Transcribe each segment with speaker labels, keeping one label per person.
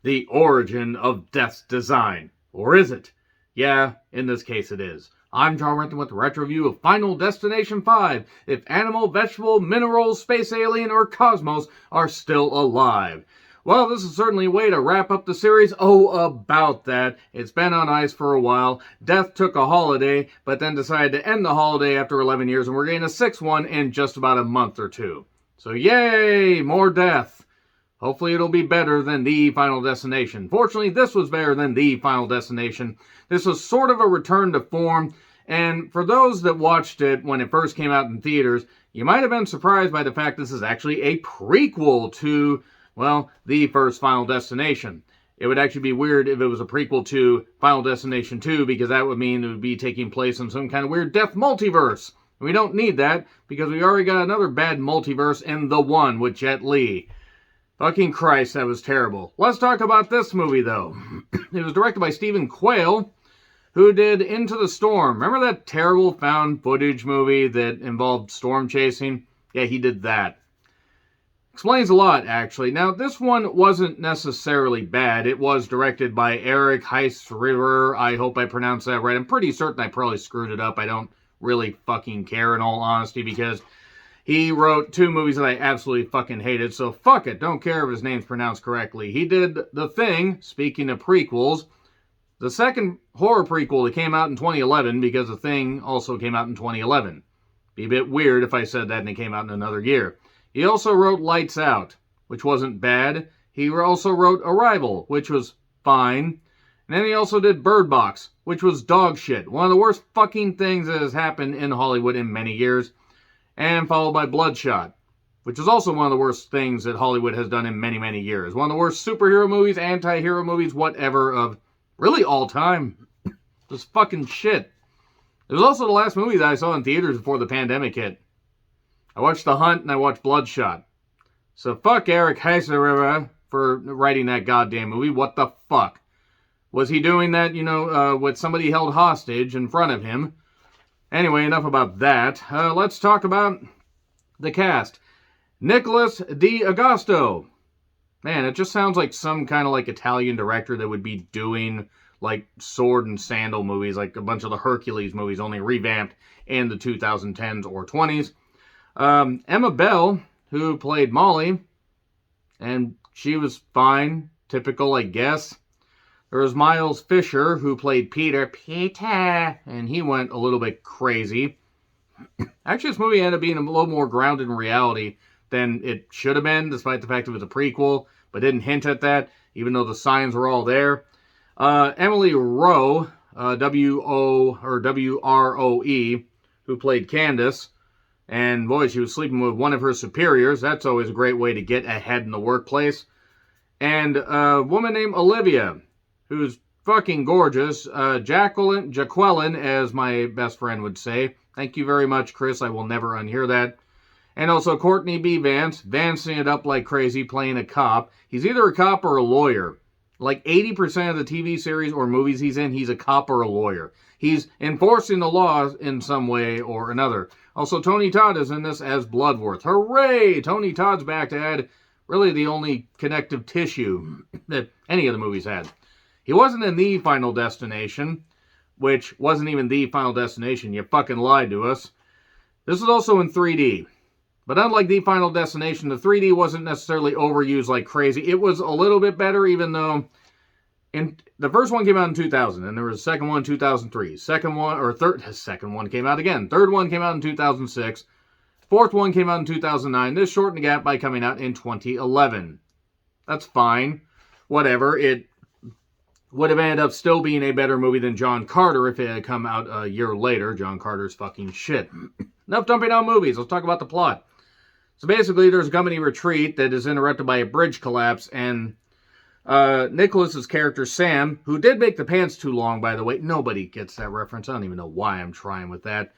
Speaker 1: the origin of Death's design. Or is it? Yeah, in this case it is. I'm John Renton with the retro review of Final Destination 5, if animal, vegetable, mineral, space alien, or cosmos are still alive. Well, this is certainly a way to wrap up the series. Oh, about that. It's been on ice for a while. Death took a holiday, but then decided to end the holiday after 11 years, and we're getting a sixth one in just about a month or two. So yay, more Death. Hopefully it'll be better than the Final Destination. Fortunately, this was better than the Final Destination. This was sort of a return to form, and for those that watched it when it first came out in theaters, you might have been surprised by the fact this is actually a prequel to, well, the first Final Destination. It would actually be weird if it was a prequel to Final Destination 2, because that would mean it would be taking place in some kind of weird Death multiverse. We don't need that, because we already got another bad multiverse in The One with Jet Li. Fucking Christ, that was terrible. Let's talk about this movie, though. It was directed by Stephen Quayle, who did Into the Storm. Remember that terrible found footage movie that involved storm chasing? Yeah, he did that. Explains a lot, actually. Now, this one wasn't necessarily bad. It was directed by Eric Heisserer. I hope I pronounced that right. I'm pretty certain I probably screwed it up. I don't really fucking care, in all honesty, because he wrote two movies that I absolutely fucking hated, so fuck it. Don't care if his name's pronounced correctly. He did The Thing, speaking of prequels, the second horror prequel that came out in 2011, because The Thing also came out in 2011. Be a bit weird if I said that and it came out in another year. He also wrote Lights Out, which wasn't bad. He also wrote Arrival, which was fine. And then he also did Bird Box, which was dog shit. One of the worst fucking things that has happened in Hollywood in many years. And followed by Bloodshot, which is also one of the worst things that Hollywood has done in many, many years. One of the worst superhero movies, anti-hero movies, whatever, of really all time. Just fucking shit. It was also the last movie that I saw in theaters before the pandemic hit. I watched The Hunt and I watched Bloodshot. So fuck Eric Heisserer for writing that goddamn movie. What the fuck? Was he doing that, with somebody held hostage in front of him? Anyway, enough about that. Let's talk about the cast. Nicholas D'Agosto. Man, it just sounds like some kind of like Italian director that would be doing like sword and sandal movies, like a bunch of the Hercules movies, only revamped in the 2010s or 20s. Emma Bell, who played Molly, and she was fine. Typical, I guess. There was Miles Fisher, who played Peter, and he went a little bit crazy. Actually, this movie ended up being a little more grounded in reality than it should have been, despite the fact it was a prequel, but didn't hint at that, even though the signs were all there. Emily Rowe, W-R-O-E, who played Candace, and boy, she was sleeping with one of her superiors. That's always a great way to get ahead in the workplace. And a woman named Olivia, who's fucking gorgeous. Jaqueline, as my best friend would say. Thank you very much, Chris. I will never unhear that. And also Courtney B. Vance, vancing it up like crazy, playing a cop. He's either a cop or a lawyer. Like 80% of the TV series or movies he's in, he's a cop or a lawyer. He's enforcing the law in some way or another. Also, Tony Todd is in this as Bloodworth. Hooray! Tony Todd's back to add really the only connective tissue that any of the movies had. He wasn't in the Final Destination, which wasn't even the Final Destination. You fucking lied to us. This was also in 3D. But unlike the Final Destination, the 3D wasn't necessarily overused like crazy. It was a little bit better, even though the first one came out in 2000, and there was a second one in 2003. Second one came out again. Third one came out in 2006. Fourth one came out in 2009. This shortened the gap by coming out in 2011. That's fine. Whatever. It would have ended up still being a better movie than John Carter if it had come out a year later. John Carter's fucking shit. Enough dumping on movies. Let's talk about the plot. So basically, there's a company retreat that is interrupted by a bridge collapse, and Nicholas's character, Sam, who did make the pants too long, by the way. Nobody gets that reference. I don't even know why I'm trying with that.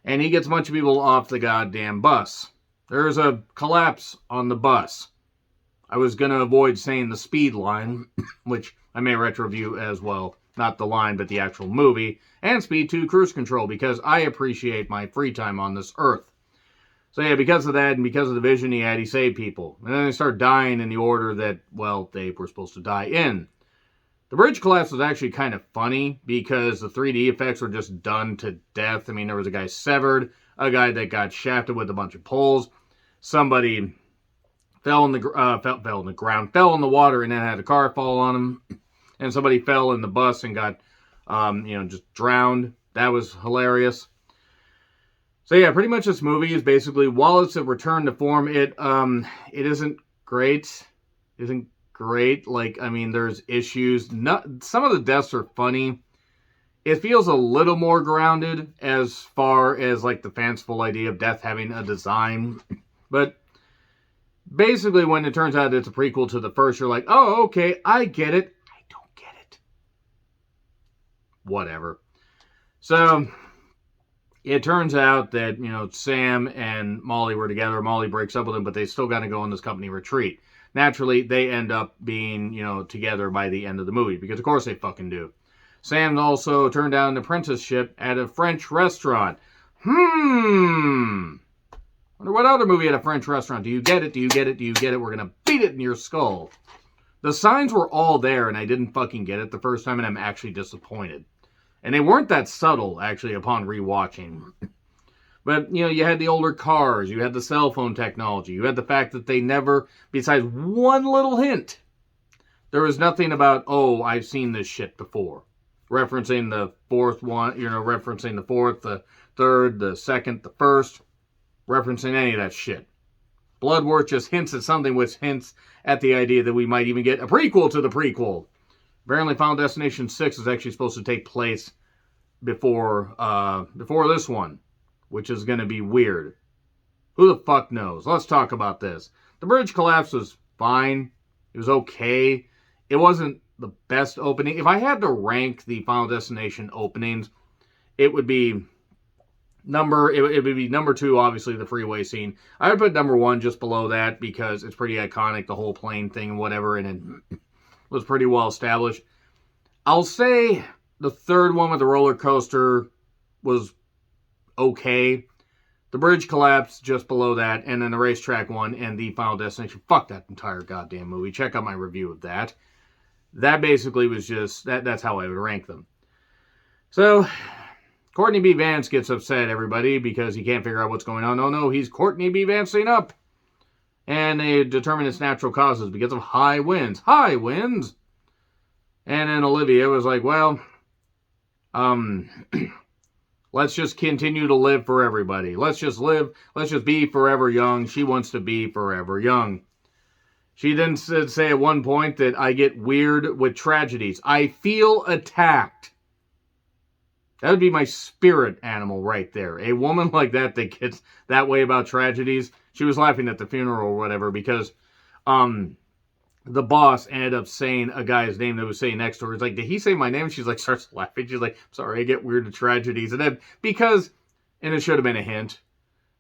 Speaker 1: And he gets a bunch of people off the goddamn bus. There's a collapse on the bus. I was going to avoid saying the speed line, which I may retro review as well. Not the line, but the actual movie. And Speed 2 Cruise Control, because I appreciate my free time on this earth. So yeah, because of that and because of the vision he had, he saved people. And then they start dying in the order that, well, they were supposed to die in. The bridge collapse was actually kind of funny because the 3D effects were just done to death. I mean, there was a guy severed, a guy that got shafted with a bunch of poles, somebody fell in the ground, fell in the water, and then had a car fall on him, and somebody fell in the bus and got, just drowned. That was hilarious. So yeah, pretty much this movie is basically, while it's a return to form, it isn't great. Isn't great. Like, I mean, there's issues. Some of the deaths are funny. It feels a little more grounded as far as like the fanciful idea of death having a design. But basically, when it turns out it's a prequel to the first, you're like, oh, okay, I get it. I don't get it. Whatever. So it turns out that, Sam and Molly were together. Molly breaks up with him, but they still got to go on this company retreat. Naturally, they end up being, together by the end of the movie, because of course they fucking do. Sam also turned down an apprenticeship at a French restaurant. Wonder what other movie had a French restaurant? Do you get it? Do you get it? Do you get it? We're going to beat it in your skull. The signs were all there, and I didn't fucking get it the first time, and I'm actually disappointed. And they weren't that subtle, actually, upon rewatching. But, you had the older cars, you had the cell phone technology, you had the fact that they never, besides one little hint, there was nothing about, oh, I've seen this shit before. Referencing the fourth one, referencing the fourth, the third, the second, the first, referencing any of that shit. Bloodworth just hints at something which hints at the idea that we might even get a prequel to the prequel. Apparently, Final Destination 6 is actually supposed to take place before this one, which is going to be weird. Who the fuck knows? Let's talk about this. The bridge collapse was fine. It was okay. It wasn't the best opening. If I had to rank the Final Destination openings, it would be number 2, obviously, the freeway scene. I would put number 1 just below that because it's pretty iconic, the whole plane thing and whatever, and it was pretty well established. I'll say the third one with the roller coaster was okay. The bridge collapse just below that, and then the racetrack one and the Final Destination. Fuck that entire goddamn movie. Check out my review of that. That basically was just, that's how I would rank them. So, Courtney B. Vance gets upset, everybody, because he can't figure out what's going on. Oh no, he's Courtney B. Vancing up. And they determine its natural causes because of high winds. High winds! And then Olivia was like, well, let's just continue to live for everybody. Let's just be forever young. She wants to be forever young. She then say at one point that I get weird with tragedies. I feel attacked. That would be my spirit animal right there. A woman like that gets that way about tragedies. She was laughing at the funeral or whatever because the boss ended up saying a guy's name that was sitting next to her. He's like, did he say my name? She's like, starts laughing. She's like, sorry, I get weird with tragedies. And then, and it should have been a hint,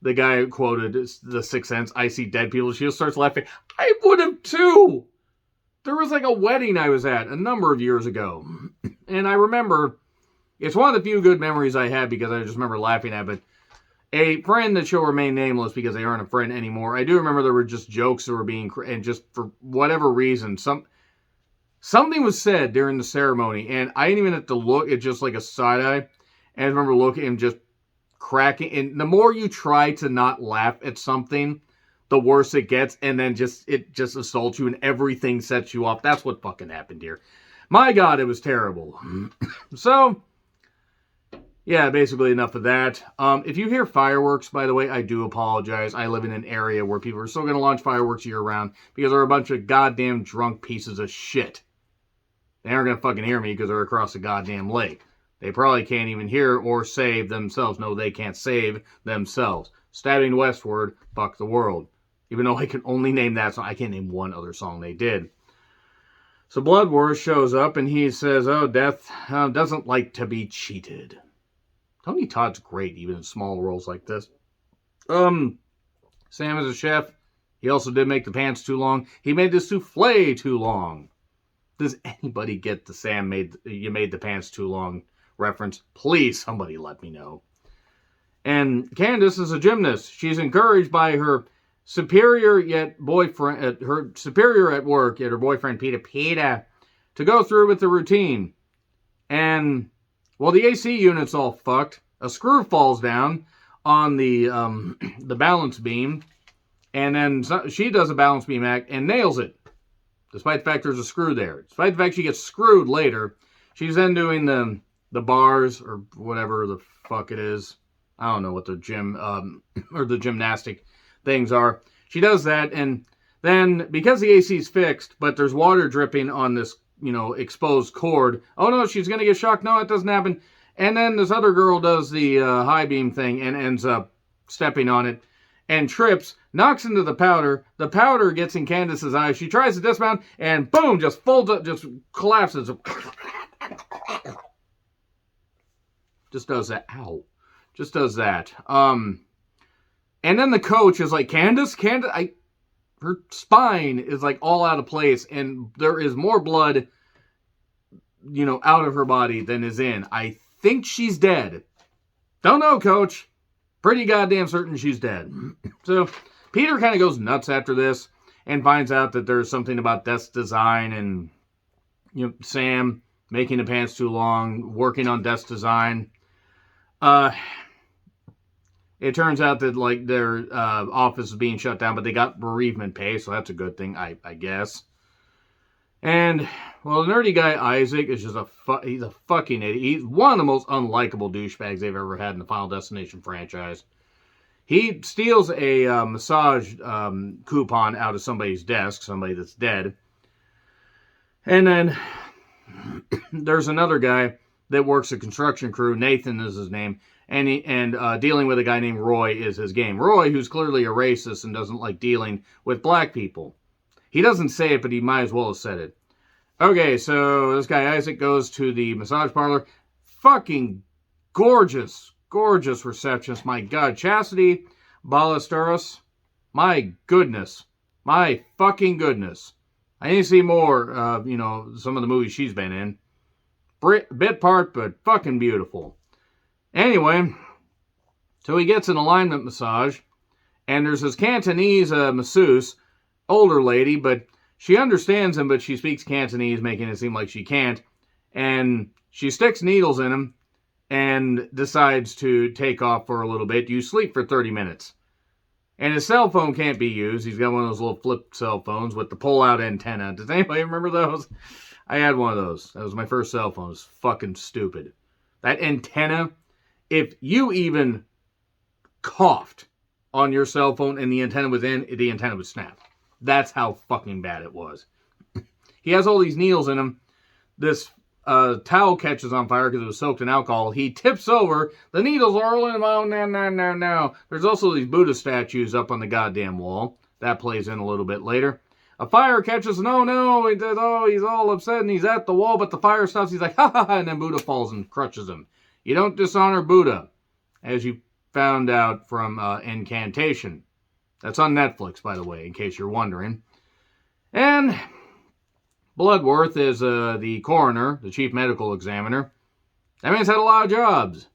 Speaker 1: the guy quoted The Sixth Sense, I see dead people. She just starts laughing. I would have too. There was like a wedding I was at a number of years ago. And I remember, it's one of the few good memories I had because I just remember laughing at it. A friend that shall remain nameless because they aren't a friend anymore. I do remember there were just jokes that were being, and just for whatever reason, something was said during the ceremony, and I didn't even have to look at just like a side eye. And I remember looking and just cracking. And the more you try to not laugh at something, the worse it gets, and then it just assaults you, and everything sets you off. That's what fucking happened here. My God, it was terrible. So. Yeah, basically enough of that. If you hear fireworks, by the way, I do apologize. I live in an area where people are still going to launch fireworks year-round because they're a bunch of goddamn drunk pieces of shit. They aren't going to fucking hear me because they're across the goddamn lake. They probably can't even hear or save themselves. No, they can't save themselves. Stabbing Westward, fuck the world. Even though I can only name that song, I can't name one other song they did. So Bloodworth shows up and he says, oh, Death doesn't like to be cheated. Tony Todd's great, even in small roles like this. Sam is a chef. He also did make the pants too long. He made the souffle too long. Does anybody get the you made the pants too long reference? Please, somebody let me know. And Candace is a gymnast. She's encouraged by her superior yet boyfriend, her superior at work, yet her boyfriend Peter, to go through with the routine. And well, the AC unit's all fucked. A screw falls down on the balance beam, and then she does a balance beam act and nails it, despite the fact there's a screw there. Despite the fact she gets screwed later, she's then doing the bars or whatever the fuck it is. I don't know what the gym or the gymnastic things are. She does that, and then because the AC's fixed, but there's water dripping on this, exposed cord. Oh no, she's gonna get shocked. No, it doesn't happen. And then this other girl does the high beam thing and ends up stepping on it and trips, knocks into the powder. The powder gets in Candace's eye. She tries to dismount and boom, just folds up, just collapses. Just does that. Ow. Just does that. And then the coach is like, Candace, her spine is like all out of place, and there is more blood, out of her body than is in. I think she's dead. Don't know, coach. Pretty goddamn certain she's dead. So Peter kind of goes nuts after this and finds out that there's something about desk design and, Sam making the pants too long, working on desk design. It turns out that, their office is being shut down, but they got bereavement pay, so that's a good thing, I guess. And, well, the nerdy guy, Isaac, is just he's a fucking idiot. He's one of the most unlikable douchebags they've ever had in the Final Destination franchise. He steals a massage coupon out of somebody's desk, somebody that's dead. And then there's another guy that works a construction crew. Nathan is his name. And dealing with a guy named Roy is his game. Roy, who's clearly a racist and doesn't like dealing with black people. He doesn't say it, but he might as well have said it. Okay, so this guy Isaac goes to the massage parlor. Fucking gorgeous, gorgeous receptionist. My God. Chastity Ballesteros. My goodness. My fucking goodness. I need to see more, some of the movies she's been in. Bit part, but fucking beautiful. Anyway, so he gets an alignment massage, and there's this Cantonese masseuse, older lady, but she understands him, but she speaks Cantonese, making it seem like she can't, and she sticks needles in him and decides to take off for a little bit. You sleep for 30 minutes. And his cell phone can't be used. He's got one of those little flip cell phones with the pull-out antenna. Does anybody remember those? I had one of those. That was my first cell phone. It was fucking stupid. That antenna, if you even coughed on your cell phone and the antenna was in, the antenna would snap. That's how fucking bad it was. He has all these needles in him. This towel catches on fire because it was soaked in alcohol. He tips over. The needles are all in him. Oh, no. There's also these Buddha statues up on the goddamn wall. That plays in a little bit later. A fire catches. No. He's all upset and he's at the wall, but the fire stops. He's like, ha, and then Buddha falls and crushes him. You don't dishonor Buddha, as you found out from Incantation. That's on Netflix, by the way, in case you're wondering. And Bloodworth is the coroner, the chief medical examiner. That man's had a lot of jobs.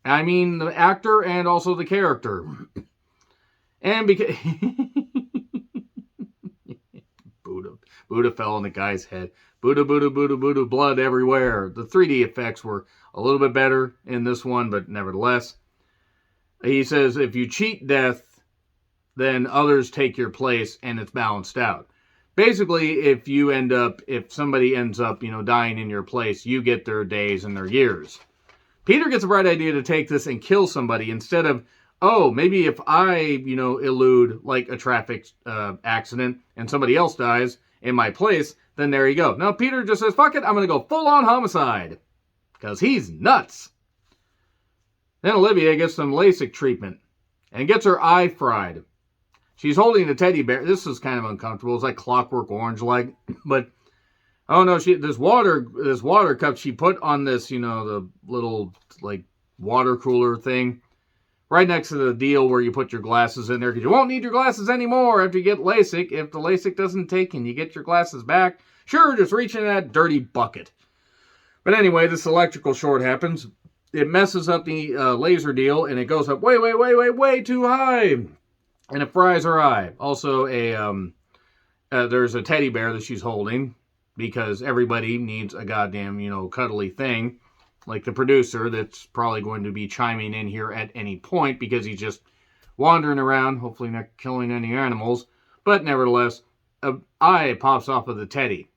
Speaker 1: I mean, the actor and also the character. And because Buddha fell on the guy's head. Buddha, blood everywhere. The 3D effects were a little bit better in this one, but nevertheless. He says, if you cheat death, then others take your place and it's balanced out. Basically, if somebody ends up, dying in your place, you get their days and their years. Peter gets a bright idea to take this and kill somebody instead of, maybe if I, elude like a traffic accident and somebody else dies in my place, then there you go. Now, Peter just says, fuck it, I'm going to go full-on homicide. Because he's nuts. Then Olivia gets some LASIK treatment and gets her eye fried. She's holding a teddy bear. This is kind of uncomfortable. It's like Clockwork Orange-like. But, oh no, this water cup she put on this, the little, water cooler thing. Right next to the deal where you put your glasses in there. Because you won't need your glasses anymore after you get LASIK. If the LASIK doesn't take and you get your glasses back, sure, just reach in that dirty bucket. But anyway, this electrical short happens. it messes up the laser deal, and it goes up way too high, and it fries her eye. Also, there's a teddy bear that she's holding, because everybody needs a goddamn, cuddly thing, like the producer that's probably going to be chiming in here at any point, because he's just wandering around, hopefully not killing any animals, but nevertheless, an eye pops off of the teddy.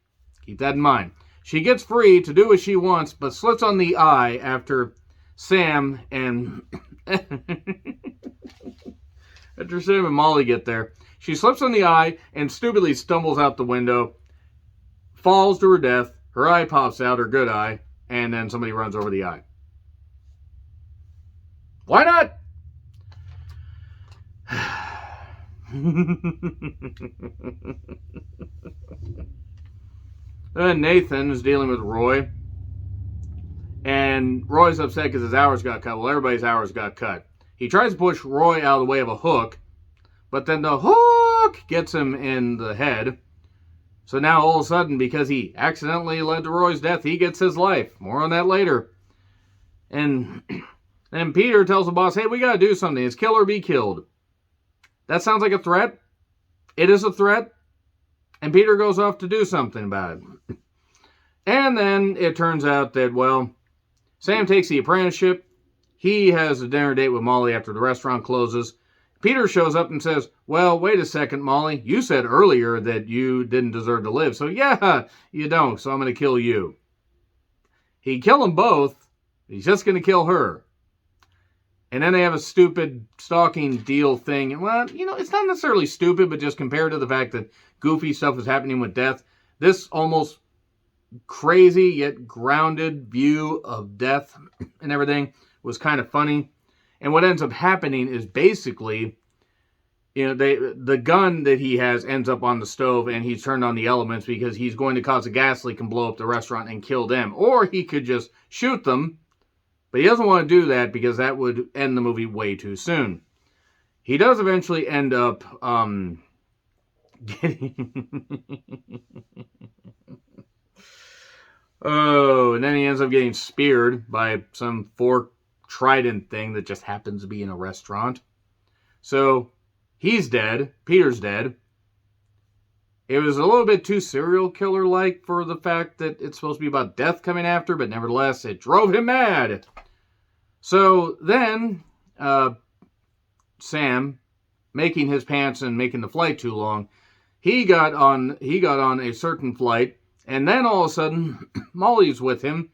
Speaker 1: Keep that in mind. She gets free to do as she wants, but slips on the eye after Sam and Molly get there. She slips on the eye and stupidly stumbles out the window, falls to her death, her eye pops out, her good eye, and then somebody runs over the eye. Why not? Then Nathan is dealing with Roy, and Roy's upset because his hours got cut. Well, everybody's hours got cut. He tries to push Roy out of the way of a hook, but then the hook gets him in the head. So now all of a sudden, because he accidentally led to Roy's death, he gets his life. More on that later. And then Peter tells the boss, hey, we got to do something. It's kill or be killed. That sounds like a threat. It is a threat. And Peter goes off to do something about it. And then it turns out that, well, Sam takes the apprenticeship. He has a dinner date with Molly after the restaurant closes. Peter shows up and says, well, wait a second, Molly. You said earlier that you didn't deserve to live. So, yeah, you don't. So I'm going to kill you. He'd kill them both. He's just going to kill her. And then they have a stupid stalking deal thing. And, well, it's not necessarily stupid, but just compared to the fact that goofy stuff is happening with death, this almost crazy yet grounded view of death and everything was kind of funny. And what ends up happening is basically, the gun that he has ends up on the stove, and he's turned on the elements because he's going to cause a gas leak and blow up the restaurant and kill them. Or he could just shoot them, but he doesn't want to do that because that would end the movie way too soon. He does eventually end up and then he ends up getting speared by some fork trident thing that just happens to be in a restaurant. So he's dead. Peter's dead. It was a little bit too serial killer-like for the fact that it's supposed to be about death coming after, but nevertheless, it drove him mad. So then, Sam, making his pants and making the flight too long, he got on a certain flight, and then all of a sudden, Molly's with him,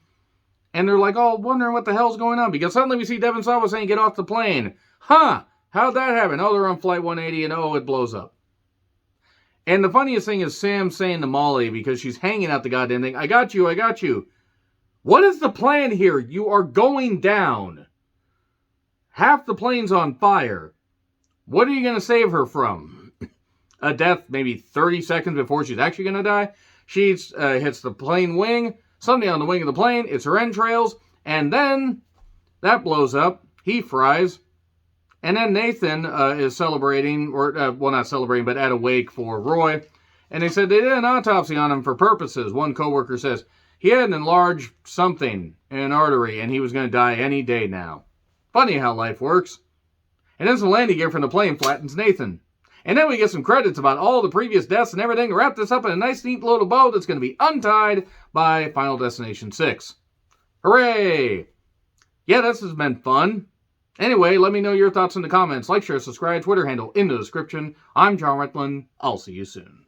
Speaker 1: and they're like, oh, wondering what the hell's going on, because suddenly we see Devon Sawa saying, get off the plane. Huh, how'd that happen? Oh, they're on flight 180, and oh, it blows up. And the funniest thing is Sam saying to Molly, because she's hanging out the goddamn thing, I got you. What is the plan here? You are going down. Half the plane's on fire. What are you going to save her from? A death maybe 30 seconds before she's actually going to die? She hits the plane wing, something on the wing of the plane, it's her entrails, and then that blows up. He fries. And then Nathan is celebrating, or, not celebrating, but at a wake for Roy. And they said they did an autopsy on him for purposes. One coworker says he had an enlarged something in an artery, and he was going to die any day now. Funny how life works. And then some landing gear from the plane flattens Nathan. And then we get some credits about all the previous deaths and everything. Wrap this up in a nice, neat little bow that's going to be untied by Final Destination 6. Hooray! Yeah, this has been fun. Anyway, let me know your thoughts in the comments. Like, share, subscribe, Twitter handle in the description. I'm John Retlin. I'll see you soon.